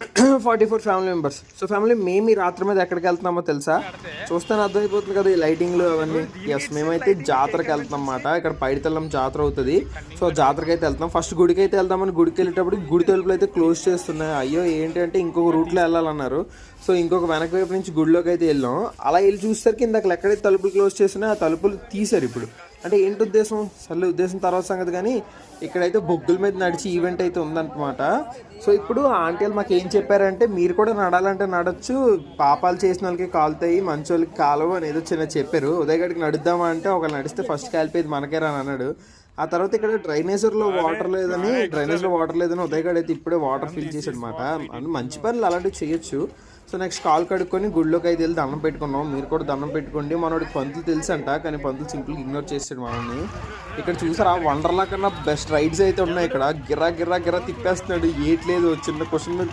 44 family members. So family మేము ఈ రాత్రి మీద ఎక్కడికి వెళ్తున్నామో తెలుసా? చూస్తాను అర్థమైపోతుంది కదా ఈ లైటింగ్లు అవన్నీ. ఎస్, మేమైతే జాతరకి వెళ్తున్నాం అన్నమాట. ఇక్కడ పైడితల్లం జాతర అవుతుంది. సో జాతరకి అయితే వెళ్తాం. ఫస్ట్ గుడికి అయితే వెళ్దామని గుడికి వెళ్ళేటప్పుడు గుడి తలుపులు అయితే క్లోజ్ చేస్తున్నాయి. అయ్యో ఏంటి అంటే ఇంకొక రూట్లో వెళ్ళాలన్నారు. సో ఇంకొక వెనక వైపు నుంచి గుడిలోకి అయితే వెళ్ళాం. అలా వెళ్ళి చూసేసరికి ఇందాక ఎక్కడైతే తలుపులు క్లోజ్ చేస్తున్నాయో ఆ తలుపులు తీశారు ఇప్పుడు. అంటే ఏంటి ఉద్దేశం, సర్లే ఉద్దేశం తర్వాత సంగతి. కానీ ఇక్కడైతే బొగ్గుల మీద నడిచి ఈవెంట్ అయితే ఉందన్నమాట. సో ఇప్పుడు ఆంటీలు మాకు ఏం చెప్పారంటే మీరు కూడా నడాలంటే నడచ్చు, పాపాలు చేసిన వాళ్ళకి కాలుతాయి, మంచి వాళ్ళకి కాలవు అని ఏదో చిన్న చెప్పారు. ఉదయగడికి నడుద్దామా అంటే ఒక నడిస్తే ఫస్ట్ కాలిపోయేది మనకే అని అన్నాడు. ఆ తర్వాత ఇక్కడ డ్రైనేజర్లో వాటర్ లేదని ఉదయగడ అయితే ఇప్పుడే వాటర్ ఫిల్ చేశాడు అనమాట. మంచి పనులు అలాంటివి చేయొచ్చు. సో నెక్స్ట్ కాల్ కడుక్కొని గుడిలోకి అయితే వెళ్ళి దండం పెట్టుకున్నాం. మీరు కూడా దండం పెట్టుకోండి. మనోడికి పంతులు తెలుసంట, కానీ పంతులు సింపుల్గా ఇగ్నోర్ చేసాడు మనల్ని. ఇక్కడ చూసారా వండర్లా కన్నా బెస్ట్ రైడ్స్ అయితే ఉన్నాయి. ఇక్కడ గిర్రా గిర్రా గిర్రా తిప్పేస్తున్నాడు. ఏట్లేదు, చిన్న క్వశ్చన్ మీద